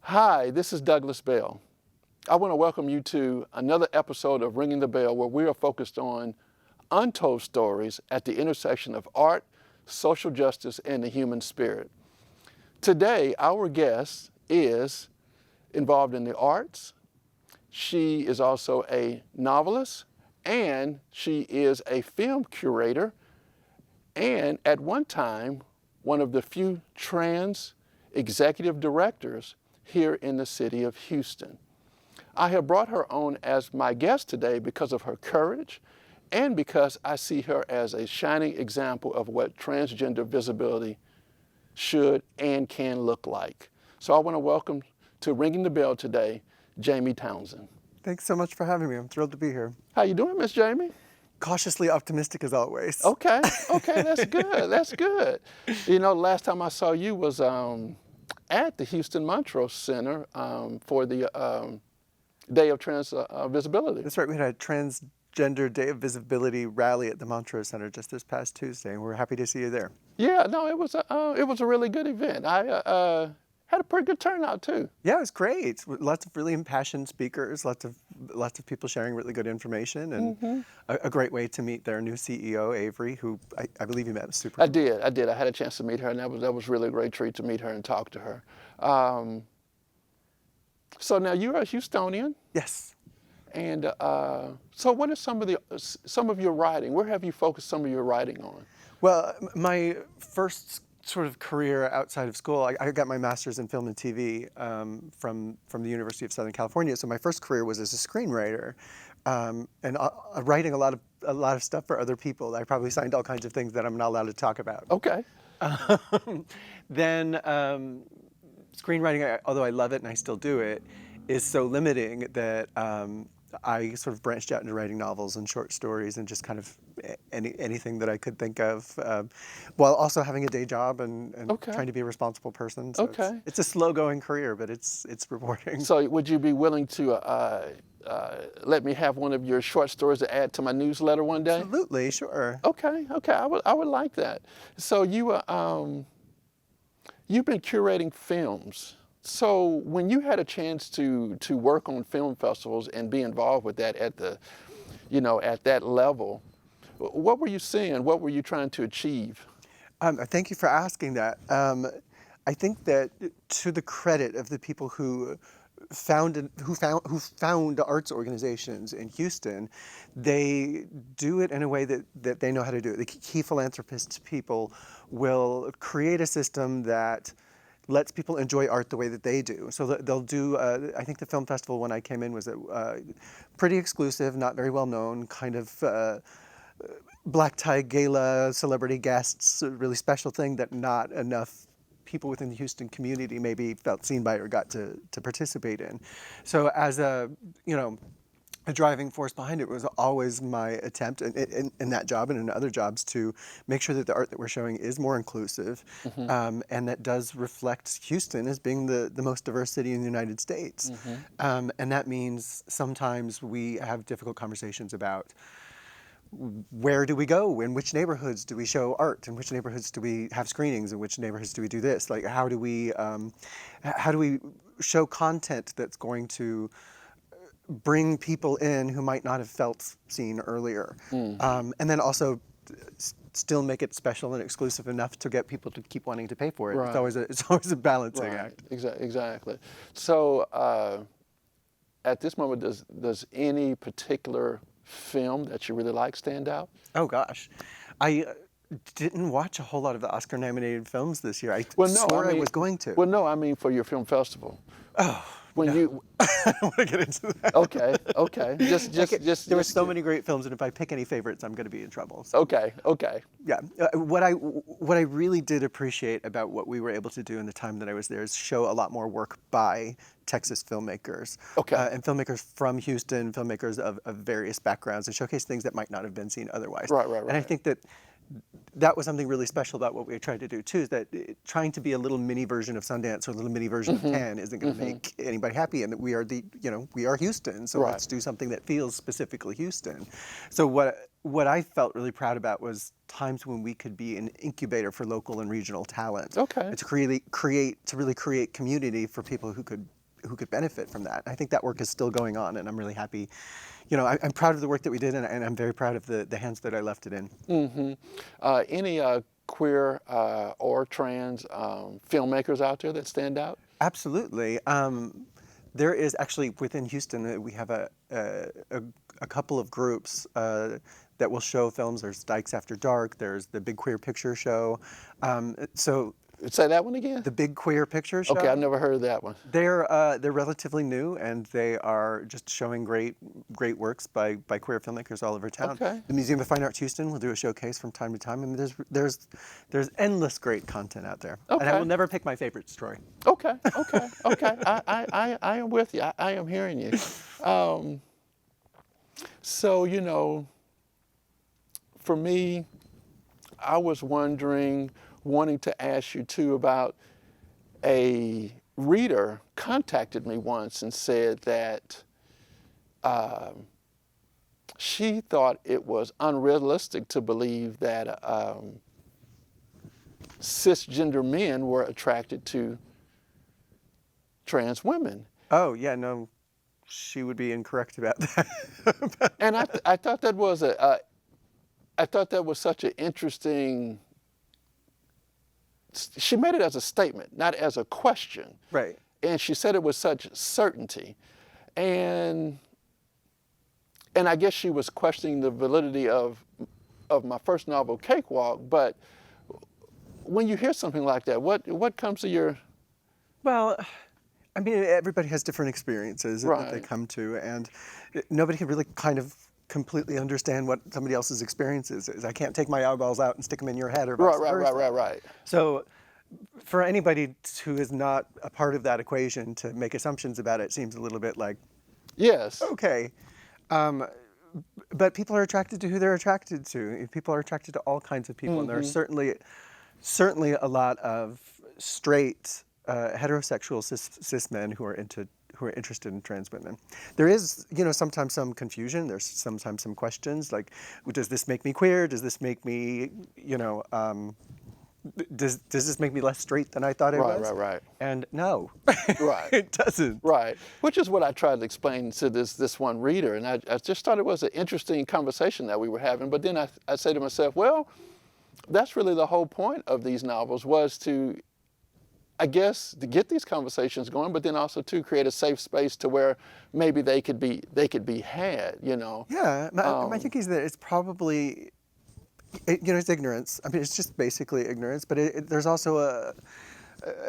Hi, this is Douglas Bell. I want to welcome you to another episode of Ringing the Bell, where we are focused on untold stories at the intersection of art, social justice, and the human spirit. Today, our guest is involved in the arts. She is also a novelist, and she is a film curator, and at one time, one of the few trans executive directors here in the city of Houston. I have brought her on as my guest today because of her courage and because I see her as a shining example of what transgender visibility should and can look like. So I want to welcome to Ringing the Bell today, Jamie Townsend. Thanks so much for having me. I'm thrilled to be here. How you doing, Miss Jamie? Cautiously optimistic as always. Okay, that's good, that's good. You know, last time I saw you was at the Houston Montrose Center for the Day of Trans Visibility. That's right. We had a Transgender Day of Visibility rally at the Montrose Center just this past Tuesday, and we're happy to see you there. Yeah, no, it was a really good event. I had a pretty good turnout too. Yeah, it was great. Lots of really impassioned speakers, lots of people sharing really good information, and a great way to meet their new CEO, Avery, who I believe you met. Was super. I did. I had a chance to meet her, and that was really a great treat to meet her and talk to her. So now you're a Houstonian. Yes. And so what are some of your writing? Where have you focused some of your writing on? Well, my first sort of career outside of school, I got my master's in film and TV from the University of Southern California. So my first career was as a screenwriter, and writing a lot of stuff for other people. I probably signed all kinds of things that I'm not allowed to talk about. Okay. Then screenwriting, although I love it and I still do it, is so limiting that I sort of branched out into writing novels and short stories and just kind of anything that I could think of, while also having a day job and trying to be a responsible person. So it's a slow-going career, but it's rewarding. So would you be willing to let me have one of your short stories to add to my newsletter one day? Absolutely, sure. Okay, I would like that. So you've been curating films. So when you had a chance to work on film festivals and be involved with that at that level, what were you seeing? What were you trying to achieve? Thank you for asking that. I think that to the credit of the people who found arts organizations in Houston, they do it in a way that they know how to do it. The key philanthropist people will create a system that lets people enjoy art the way that they do. So they'll do, I think the film festival when I came in was pretty exclusive, not very well known, kind of black tie gala, celebrity guests, a really special thing that not enough people within the Houston community maybe felt seen by or got to participate in. So as a driving force behind it was always my attempt in that job and in other jobs to make sure that the art that we're showing is more inclusive, and that does reflect Houston as being the most diverse city in the United States. And that means sometimes we have difficult conversations about where do we go? In which neighborhoods do we show art? In which neighborhoods do we have screenings? In which neighborhoods do we do this? Like, how do we show content that's going to bring people in who might not have felt seen earlier, and then also still make it special and exclusive enough to get people to keep wanting to pay for it. Right. It's always a balancing act. Exactly. So at this moment, does any particular film that you really like stand out? Oh gosh, I didn't watch a whole lot of the Oscar-nominated films this year. I swore I was going to. Well, no, I mean for your film festival. Oh. When you, I don't want to get into that. Okay. Just. There were so many great films, and if I pick any favorites, I'm going to be in trouble. So. Okay. Yeah. What I really did appreciate about what we were able to do in the time that I was there is show a lot more work by Texas filmmakers. And filmmakers from Houston, filmmakers of various backgrounds, and showcase things that might not have been seen otherwise. Right. And I think that was something really special about what we tried to do too, is that trying to be a little mini version of Sundance or a little mini version of Cannes isn't going to make anybody happy, and that we are Houston, so let's do something that feels specifically Houston. So what I felt really proud about was times when we could be an incubator for local and regional talent. Okay. To really create community for people who could who could benefit from that. I think that work is still going on, and I'm really happy. I'm proud of the work that we did, and I'm very proud of the hands that I left it in. Any queer or trans filmmakers out there that stand out? Absolutely. There is actually within Houston, we have a couple of groups that will show films. There's Dykes After Dark. There's the Big Queer Picture Show. Say that one again. The Big Queer Picture Show. Okay, I've never heard of that one. They're relatively new, and they are just showing great works by queer filmmakers all over town. Okay. The Museum of Fine Arts Houston will do a showcase from time to time. I mean, there's endless great content out there. Okay. And I will never pick my favorites, Troy. Okay. I am with you. I am hearing you. So, for me, I was wanting to ask you too about a reader contacted me once and said that she thought it was unrealistic to believe that cisgender men were attracted to trans women. Oh, yeah, no, she would be incorrect about that. And I thought that was such an interesting. She made it as a statement, not as a question. Right. And she said it with such certainty. And I guess she was questioning the validity of my first novel, Cakewalk. But when you hear something like that, what comes to your... Well, I mean, everybody has different experiences that they Right. come to, and nobody can really kind of completely understand what somebody else's experience is. I can't take my eyeballs out and stick them in your head or vice versa. Right. So for anybody who is not a part of that equation to make assumptions about it seems a little bit like, Yes. okay. But people are attracted to who they're attracted to. People are attracted to all kinds of people, and there are certainly a lot of straight heterosexual cis men who are interested in trans women. There is, sometimes some confusion. There's sometimes some questions like, does this make me queer? Does this make me, does this make me less straight than I thought it was? Right. And no, Right. it doesn't. Right, which is what I tried to explain to this one reader, and I just thought it was an interesting conversation that we were having. But then I say to myself, well, that's really the whole point of these novels, was to, I guess, to get these conversations going, but then also to create a safe space to where maybe they could be had, Yeah, my thinking is that it's probably, it's ignorance. I mean, it's just basically ignorance, but there's also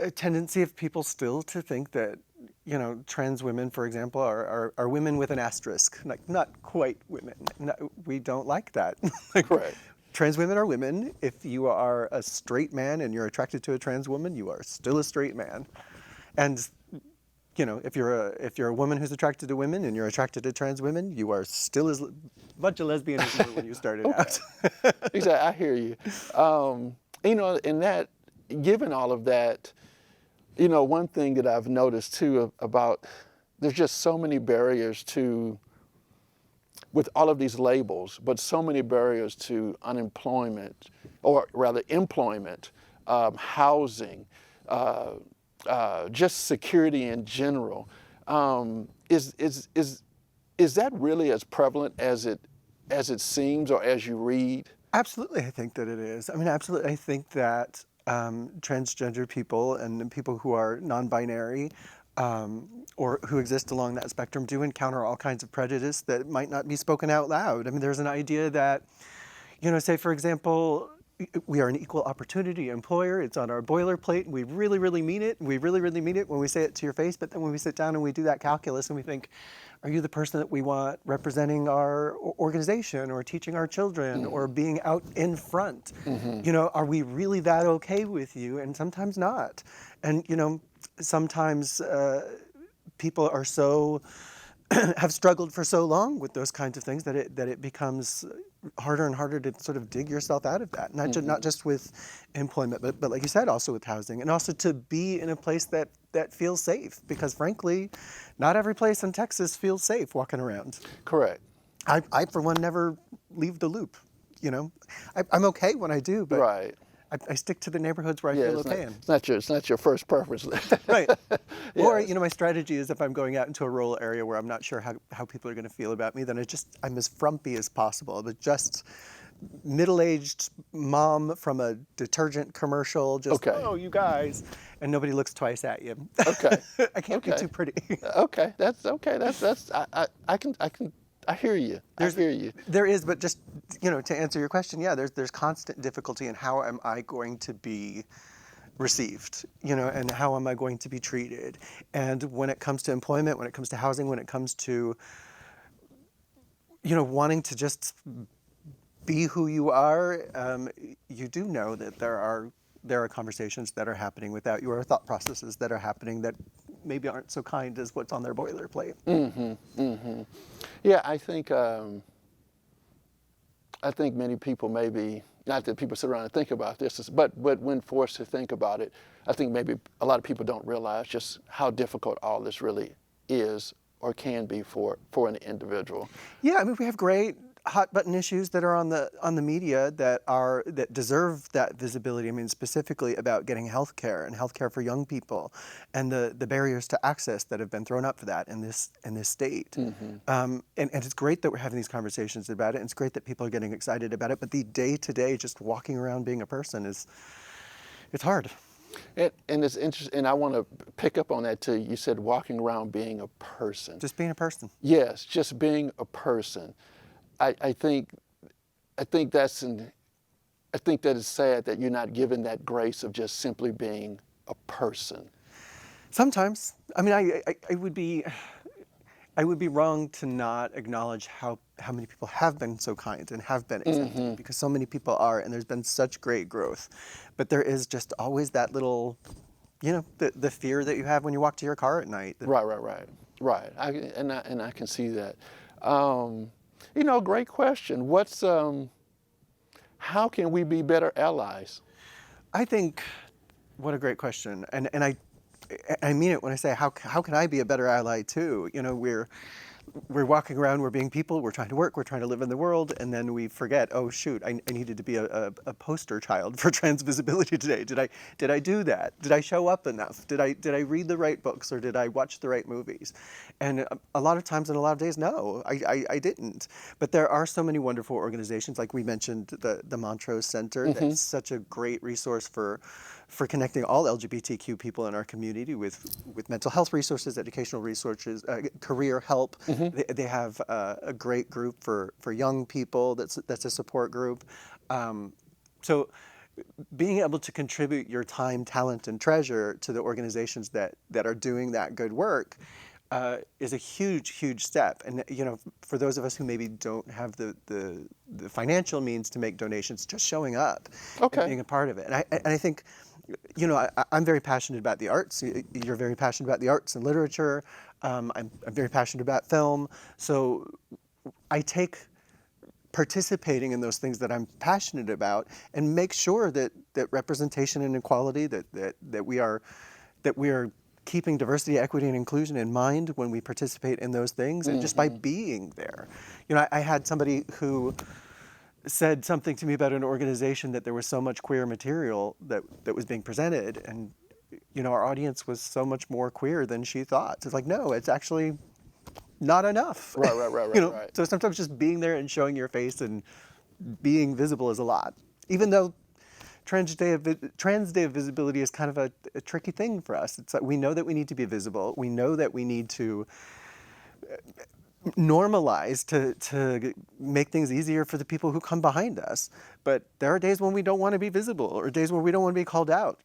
a tendency of people still to think that, trans women, for example, are women with an asterisk, like not quite women. No, we don't like that. Correct. Trans women are women. If you are a straight man and you're attracted to a trans woman, you are still a straight man. And if you're a woman who's attracted to women and you're attracted to trans women, you are still as much a lesbian as you were when you started out. Exactly, I hear you. In that, given all of that, one thing that I've noticed too about, there's just so many barriers to, with all of these labels, but so many barriers to unemployment, or rather employment, housing, just security in general. Is that really as prevalent as it seems, or as you read? Absolutely, I think that it is. I mean, absolutely, I think that transgender people and people who are non-binary or who exist along that spectrum do encounter all kinds of prejudice that might not be spoken out loud. I mean, there's an idea that, say, for example, we are an equal opportunity employer. It's on our boilerplate. We really, really mean it. We really, really mean it when we say it to your face. But then when we sit down and we do that calculus and we think, are you the person that we want representing our organization or teaching our children or being out in front? Are we really that okay with you? And sometimes not. And, sometimes people are so have struggled for so long with those kinds of things that it becomes harder and harder to sort of dig yourself out of that. Not just with employment, but like you said, also with housing, and also to be in a place that feels safe. Because frankly, not every place in Texas feels safe walking around. Correct. I for one, never leave the loop. I'm okay when I do, but Right. I stick to the neighborhoods where I Yeah, feel okay in. it's not your first preference. Right. Or, Yes. my strategy is if I'm going out into a rural area where I'm not sure how people are going to feel about me, then I'm as frumpy as possible. But just middle-aged mom from a detergent commercial, just, Okay. oh, you guys, and nobody looks twice at you. Okay. I can't be Okay. too pretty. Okay. That's okay. That's I hear you. I hear you. There is, but just, to answer your question, yeah, there's constant difficulty in how am I going to be received, and how am I going to be treated. And when it comes to employment, when it comes to housing, when it comes to, wanting to just be who you are, you do know that there are conversations that are happening without you, or thought processes that are happening that maybe aren't so kind as what's on their boilerplate. Yeah, I think many people maybe, not that people sit around and think about this, but when forced to think about it, I think maybe a lot of people don't realize just how difficult all this really is or can be for an individual. Yeah, we have great hot button issues that are on the media that deserve that visibility. Specifically about getting health care and health care for young people, and the barriers to access that have been thrown up for that in this state. And it's great that we're having these conversations about it, and it's great that people are getting excited about it. But the day-to-day, just walking around being a person it's hard. And it's interesting, and I want to pick up on that too. You said walking around being a person. Just being a person. Yes, just being a person. I think that is sad that you're not given that grace of just simply being a person. Sometimes, I would be wrong to not acknowledge how many people have been so kind and have been accepting, because so many people are, and there's been such great growth. But there is just always that little, the fear that you have when you walk to your car at night. Right. I can see that. Great question. How can we be better allies? I think, what a great question. And I mean it when I say, how can I be a better ally too? We're walking around, we're being people, we're trying to work, we're trying to live in the world, and then we forget, oh shoot, I needed to be a poster child for trans visibility today. Did I do that? Did I show up enough? Did I read the right books, or did I watch the right movies? And a lot of times and a lot of days, no, I didn't. But there are so many wonderful organizations, like we mentioned the Montrose Center. That's such a great resource for connecting all LGBTQ people in our community with mental health resources, educational resources, career help. They have a great group for young people. That's a support group. So being able to contribute your time, talent, and treasure to the organizations that are doing that good work is a huge step. And for those of us who maybe don't have the financial means to make donations, just showing up and being a part of it. And I think, I'm very passionate about the arts. You're very passionate about the arts and literature. I'm very passionate about film. So I take participating in those things that I'm passionate about and make sure that representation and equality, that we are keeping diversity, equity, and inclusion in mind when we participate in those things, and just by being there. I had somebody who said something to me about an organization that there was so much queer material that was being presented, and our audience was so much more queer than she thought. So it's like, no, it's actually not enough. Right. So sometimes just being there and showing your face and being visible is a lot. Even though Trans Day of Visibility is kind of a tricky thing for us. It's like we know that we need to be visible. We know that we need to normalize to make things easier for the people who come behind us. But there are days when we don't want to be visible, or days when we don't want to be called out.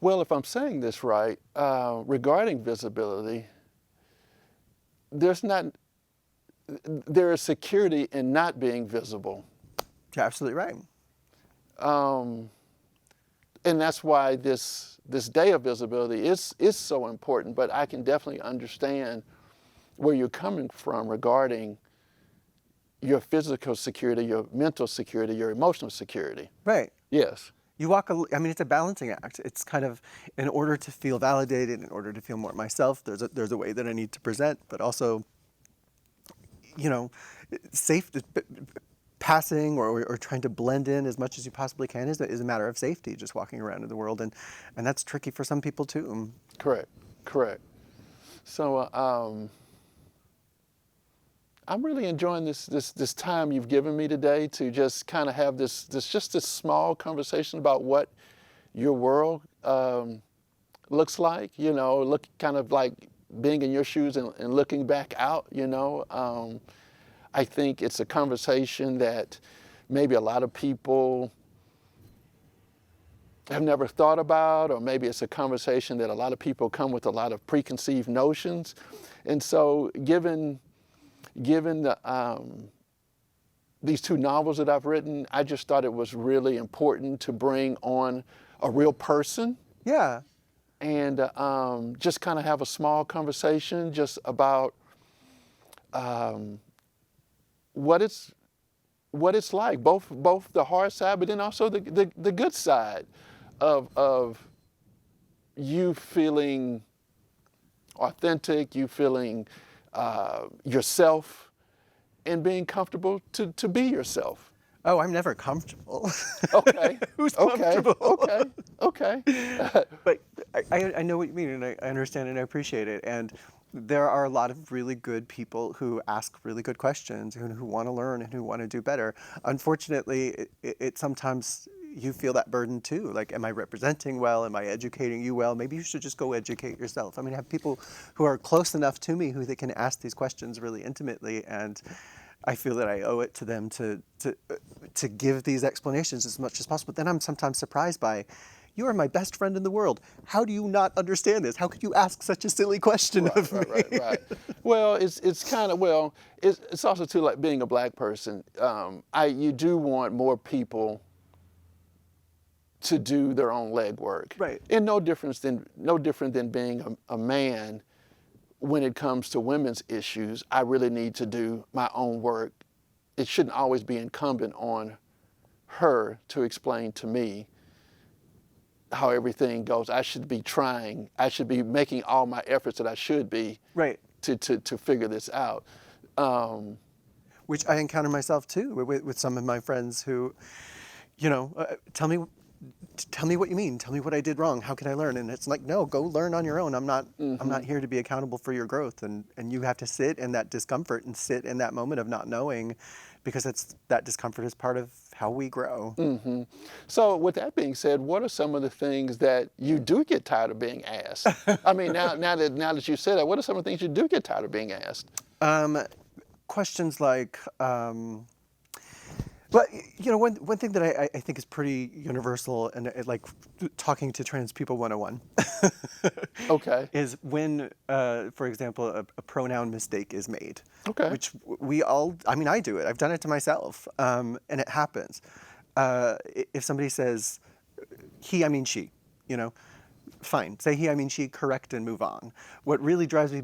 Well, if I'm saying this right, regarding visibility, there is security in not being visible. You're absolutely right. And that's why this day of visibility is so important. But I can definitely understand where you're coming from regarding your physical security, your mental security, your emotional security. Right. Yes. You walk, it's a balancing act. It's kind of, in order to feel validated, in order to feel more myself, there's a way that I need to present, but also, safe. passing or trying to blend in as much as you possibly can is a matter of safety, just walking around in the world, and that's tricky for some people too. Correct, correct. So I'm really enjoying this time you've given me today to just kind of have this small conversation about what your world looks like. Look kind of like being in your shoes and looking back out. I think it's a conversation that maybe a lot of people have never thought about, or maybe it's a conversation that a lot of people come with a lot of preconceived notions. And so given these two novels that I've written, I just thought it was really important to bring on a real person. Yeah. And just kind of have a small conversation just about what it's like, both the hard side, but then also the good side of you feeling authentic, you feeling yourself, and being comfortable to be yourself. Oh, I'm never comfortable. Okay. Who's comfortable? Okay. But I know what you mean, and I understand and I appreciate it. And there are a lot of really good people who ask really good questions, who want to learn and who want to do better. Unfortunately, it sometimes you feel that burden too. Like, am I representing well? Am I educating you well? Maybe you should just go educate yourself. I mean, I have people who are close enough to me who they can ask these questions really intimately, and I feel that I owe it to them to give these explanations as much as possible. But then I'm sometimes surprised by, you are my best friend in the world. How do you not understand this? How could you ask such a silly question of me? Right. Well, it's kind of, it's also too, like being a black person. You do want more people to do their own legwork. Right. And no different than being a man. When it comes to women's issues, I really need to do my own work. It shouldn't always be incumbent on her to explain to me how everything goes. I should be making all my efforts that I should be, right, to figure this out. Which I encounter myself too with some of my friends who, tell me what you mean. Tell me what I did wrong. How can I learn? And it's like, no, go learn on your own. I'm not here to be accountable for your growth. And you have to sit in that discomfort and sit in that moment of not knowing, because that discomfort is part of how we grow. Mm-hmm. So with that being said, what are some of the things that you do get tired of being asked? I mean, now that you said that, what are some of the things you do get tired of being asked? Questions like, but one thing that I think is pretty universal, and like talking to trans people 101, okay, is when, for example, a pronoun mistake is made. Okay. Which I do it. I've done it to myself, and it happens. If somebody says he, I mean she, fine. Say he, I mean she, correct and move on. What really drives me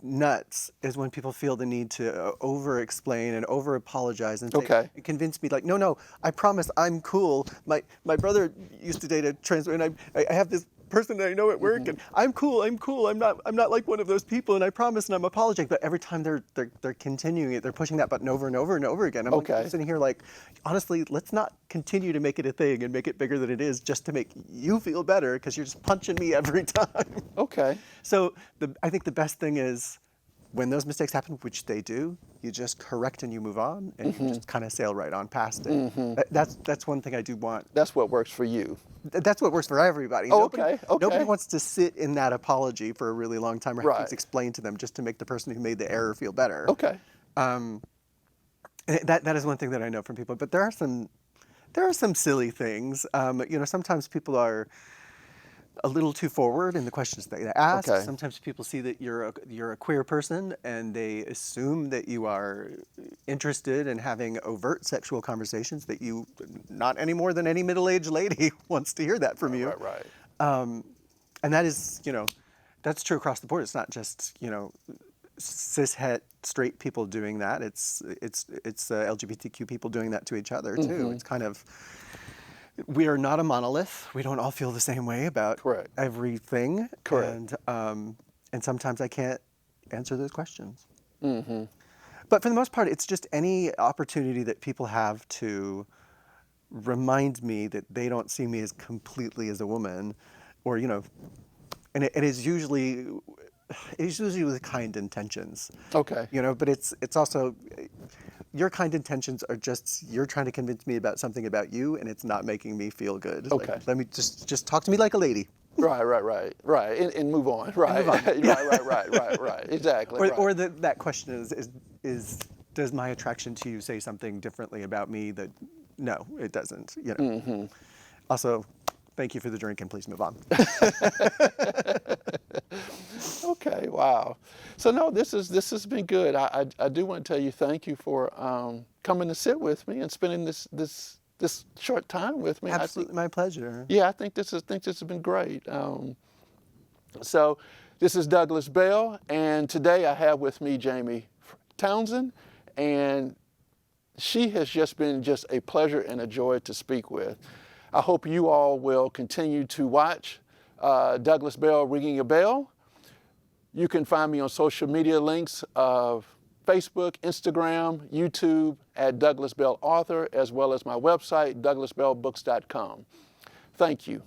nuts is when people feel the need to over-explain and over-apologize and say, convince me, like, no, I promise I'm cool. My brother used to date a trans, and I have this person that I know at work, and I'm cool. I'm not like one of those people, and I promise, and I'm apologizing. But every time they're continuing it, they're pushing that button over and over and over again. I'm sitting here like, honestly, let's not continue to make it a thing and make it bigger than it is just to make you feel better, because you're just punching me every time. Okay. So I think the best thing is, when those mistakes happen, which they do, you just correct and you move on, and you just kind of sail right on past it. That's one thing I do want. That's what works for you. That's what works for everybody. Okay. Nobody wants to sit in that apology for a really long time, or have things explained to them just to make the person who made the error feel better. Okay. That is one thing that I know from people. But there are some silly things. Sometimes people are a little too forward in the questions that they ask. Okay. Sometimes people see that you're a queer person, and they assume that you are interested in having overt sexual conversations, that you, not any more than any middle-aged lady wants to hear that from you. Right. And that is, that's true across the board. It's not just, cis-het straight people doing that. It's LGBTQ people doing that to each other too. It's kind of, we are not a monolith. We don't all feel the same way about everything. Correct. And sometimes I can't answer those questions. But for the most part, it's just any opportunity that people have to remind me that they don't see me as completely as a woman, or and it is usually with kind intentions. Okay. But it's also your kind intentions are just you're trying to convince me about something about you, and it's not making me feel good. Okay. Like, let me just talk to me like a lady. Right, and move on. Right, move on. right. Exactly. Or that question is does my attraction to you say something differently about me that no, it doesn't. Also, thank you for the drink, and please move on. Okay, wow. So no, this has been good. I do want to tell you thank you for coming to sit with me and spending this short time with me. Absolutely, my pleasure. Yeah, I think this has been great. So this is Douglas Bell, and today I have with me Jamie Townsend, and she has just been a pleasure and a joy to speak with. I hope you all will continue to watch Douglas Bell Ringing a Bell. You can find me on social media links of Facebook, Instagram, YouTube at Douglas Bell Author, as well as my website, douglasbellbooks.com. Thank you.